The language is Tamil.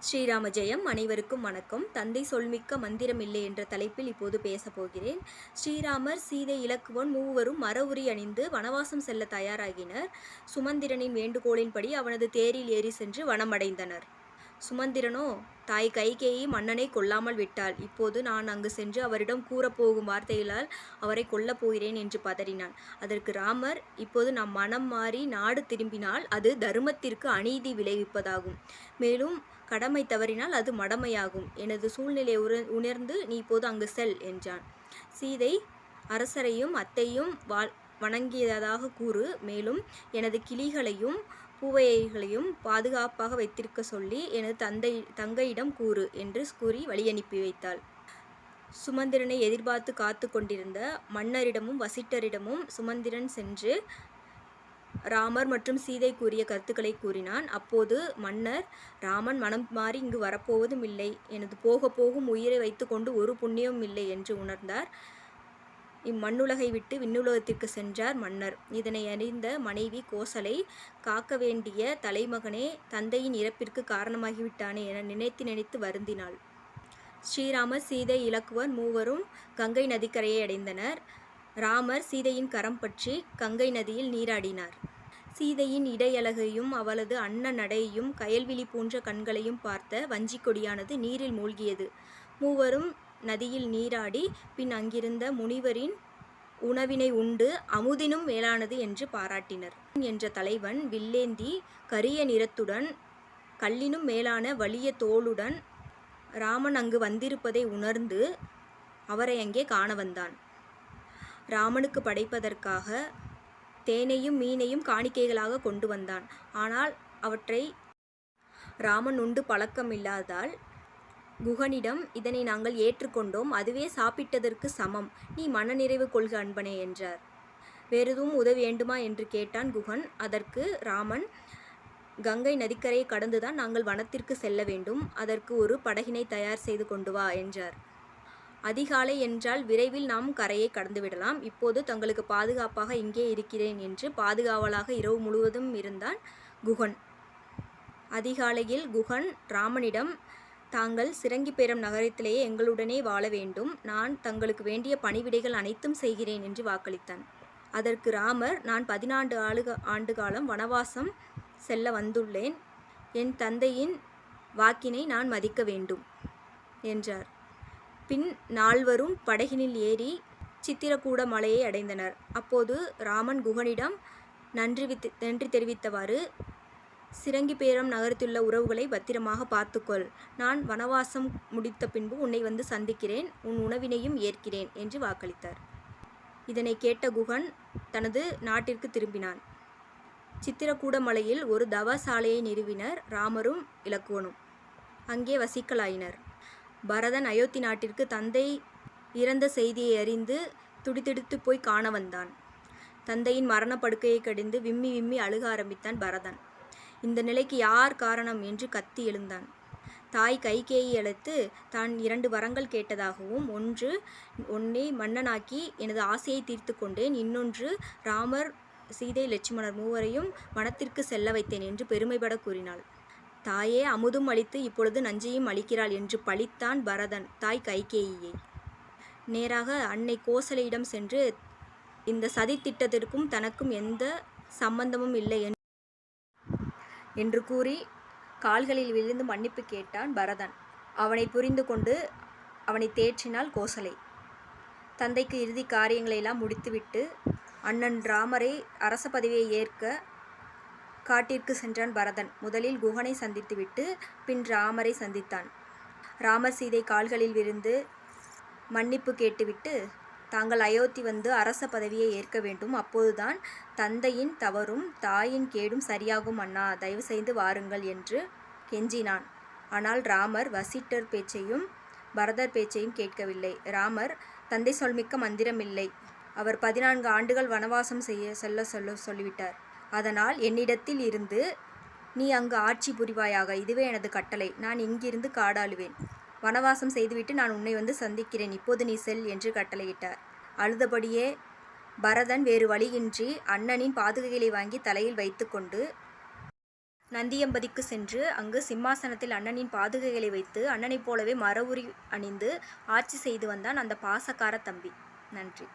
ஸ்ரீராம ஜெயம். அனைவருக்கும் வணக்கம். தந்தை சொல்மிக்க மந்திரமில்லை என்ற தலைப்பில் இப்போது பேசப் போகிறேன். ஸ்ரீராமர், சீதை, இலக்குவன் மூவரும் மரவுரி அணிந்து வனவாசம் செல்ல தயாராகினர். சுமந்திரனின் வேண்டுகோளின்படி அவனது தேரில் ஏறி சென்று வனமடைந்தனர். சுமந்திரனோ, தாய் கைகேயி மன்னனை கொல்லாமல் விட்டாள். இப்போது நான் அங்கு சென்று அவரிடம் கூறப்போகும் வார்த்தைகளால் அவரை கொல்லப் போகிறேன் என்று பதறினான். அதற்கு ராமர், இப்போது நாம் மனம் மாறி நாடு திரும்பினால் அது தருமத்திற்கு அநீதி விளைவிப்பதாகும். மேலும் கடமை தவறினால் அது மடமையாகும். எனது சூழ்நிலையை உணர்ந்து நீ இப்போது அங்கு செல் என்றான். சீதை, அரசரையும் அத்தையும் வணங்கியதாக கூறு. மேலும் எனது கிளிகளையும் பூவைகளையும் பாதுகாப்பாக வைத்திருக்க சொல்லி எனது தங்கையிடம் கூறு என்று கூறி வழியனுப்பி வைத்தாள். சுமந்திரனை எதிர்பார்த்து காத்து கொண்டிருந்த மன்னரிடமும் வசிட்டரிடமும் சுமந்திரன் சென்று ராமர் மற்றும் சீதை கூறிய கருத்துக்களை கூறினான். அப்போது மன்னர், ராமன் மனம் மாறி இங்கு வரப்போவதும் இல்லை, எனது போக போகும் உயிரை வைத்துக்கொண்டு ஒரு புண்ணியமும் இல்லை என்று உணர்ந்தார். இம்மண்ணுலகை விட்டு விண்ணுலகத்திற்கு சென்றார் மன்னர். இதனை அறிந்த மனைவி கோசலை, காக்க வேண்டிய தலைமகனே தந்தையின் இறப்பிற்கு காரணமாகிவிட்டானே என நினைத்து வருந்தினாள். ஸ்ரீராமர், சீதை, இலக்குவன் மூவரும் கங்கை நதிக்கரையை அடைந்தனர். ராமர் சீதையின் கரம் பற்றி கங்கை நதியில் நீராடினார். சீதையின் இடையழகையும் அவளது அன்ன நடையையும் கயல்விழி போன்ற கண்களையும் பார்த்த வஞ்சிக் கொடியானது நீரில் மூழ்கியது. மூவரும் நதியில் நீராடி பின் அங்கிருந்த முனிவரின் உணவினை உண்டு அமுதினும் மேலானது என்று பாராட்டினர். என்ற தலைவன் வில்லேந்தி கரிய நிறத்துடன் கல்லினும் மேலான வலிய தோளுடன் ராமன் அங்கு வந்திருப்பதை உணர்ந்து அவரை அங்கே காண வந்தான். ராமனுக்கு படைப்பதற்காக தேனையும் மீனையும் காணிக்கைகளாக கொண்டு வந்தான். ஆனால் அவற்றை ராமன் உண்டு பழக்கமில்லாதால் குகனிடம், இதனை நாங்கள் ஏற்றுக்கொண்டோம், அதுவே சாப்பிட்டதற்கு சமம், நீ மனநிறைவு கொள்க அன்பனே என்றார். வேறெதுவும் உதவி வேண்டுமா என்று கேட்டான் குகன். அதற்கு ராமன், கங்கை நதிக்கரையை கடந்துதான் நாங்கள் வனத்திற்கு செல்ல வேண்டும், அதற்கு ஒரு படகினை தயார் செய்து கொண்டு வா என்றார். அதிகாலை என்றால் விரைவில் நாம் கரையை கடந்துவிடலாம், இப்போது தங்களுக்கு பாதுகாப்பாக இங்கே இருக்கிறேன் என்று பாதுகாவலாக இரவு முழுவதும் இருந்தான் குகன். அதிகாலையில் குகன் ராமனிடம், தாங்கள் சிரங்கிபேரம் நகரத்திலேயே எங்களுடனே வாழ வேண்டும், நான் தங்களுக்கு வேண்டிய பணிவிடைகள் அனைத்தும் செய்கிறேன் என்று வாக்களித்தான். அதற்கு ராமர், நான் 14 ஆண்டு காலம் வனவாசம் செல்ல வந்துள்ளேன், என் தந்தையின் வாக்கினை நான் மதிக்க வேண்டும் என்றார். பின் நால்வரும் படகினில் ஏறி சித்திரக்கூட மலையை அடைந்தனர். அப்போது ராமன் குகனிடம் நன்றி தெரிவித்தவாறு, சிரங்கிபேரம் நகரத்திலுள்ள உறவுகளை பத்திரமாக பார்த்துக்கொள், நான் வனவாசம் முடித்த பின்பு உன்னை வந்து சந்திக்கிறேன், உன் உணவினையும் ஏற்கிறேன் என்று வாக்களித்தார். இதனை கேட்ட குகன் தனது நாட்டிற்கு திரும்பினான். சித்திரக்கூட மலையில் ஒரு தவசாலையை நிறுவினர் ராமரும் இலக்குவனும். அங்கே வசிக்கலாயினர். பரதன் அயோத்தி நாட்டிற்கு தந்தை இறந்த செய்தியை அறிந்து துடிதுடித்து போய் காண வந்தான். தந்தையின் மரணப்படுக்கையை கடிந்து விம்மி விம்மி அழுக ஆரம்பித்தான் பரதன். இந்த நிலைக்கு யார் காரணம் என்று கத்தி எழுந்தான். தாய் கைகேயி அழைத்து தான் 2 வரங்கள் கேட்டதாகவும், ஒன்றை மன்னனாக்கி எனது ஆசையை தீர்த்து கொண்டேன், இன்னொன்று ராமர், சீதை, லட்சுமணர் மூவரையும் வனத்திற்கு செல்ல வைத்தேன் என்று பெருமைப்பட கூறினாள். தாயே அமுதும் அளித்து இப்பொழுது நஞ்சையும் அளிக்கிறாள் என்று பழித்தான் பரதன் தாய் கைகேயியை. நேராக அன்னை கோசலையிடம் சென்று, இந்த சதி திட்டத்திற்கும் தனக்கும் எந்த சம்பந்தமும் இல்லை என்று கூறி கால்களில் விழுந்து மன்னிப்பு கேட்டான் பரதன். அவனை புரிந்து கொண்டு அவனை தேற்றினாள் கோசலை. தந்தைக்கு இறுதி காரியங்களையெல்லாம் முடித்துவிட்டு அண்ணன் ராமரை அரச பதவியை ஏற்க காட்டிற்கு சென்றான் பரதன். முதலில் குகனை சந்தித்துவிட்டு பின் ராமரை சந்தித்தான். ராமர் சீதை கால்களில் விழுந்து மன்னிப்பு கேட்டுவிட்டு, தாங்கள் அயோத்தி வந்து அரச பதவியை ஏற்க வேண்டும், அப்போதுதான் தந்தையின் தவறும் தாயின் கேடும் சரியாகும் அண்ணா, தயவு செய்து வாருங்கள் என்று கெஞ்சினான். ஆனால் ராமர் வசிட்டர் பேச்சையும் பரதர் பேச்சையும் கேட்கவில்லை. ராமர், தந்தை சொல்மிக்க மந்திரமில்லை, அவர் 14 ஆண்டுகள் வனவாசம் செல்ல சொல்லிவிட்டார், அதனால் என்னிடத்தில் இருந்து நீ அங்கு ஆட்சி புரிவாயாக, இதுவே எனது கட்டளை, நான் இங்கிருந்து காடாளுவேன், வனவாசம் செய்துவிட்டு நான் உன்னை வந்து சந்திக்கிறேன், இப்போது நீ செல் என்று கட்டளையிட்டார். அழுதபடியே பரதன் வேறு வழியின்றி அண்ணனின் பாதுகைகளை வாங்கி தலையில் வைத்து கொண்டு நந்தியம்பதிக்கு சென்று அங்கு சிம்மாசனத்தில் அண்ணனின் பாதுகைகளை வைத்து அண்ணனைப் போலவே மர உரி அணிந்து ஆட்சி செய்து வந்தான் அந்த பாசக்கார தம்பி. நன்றி.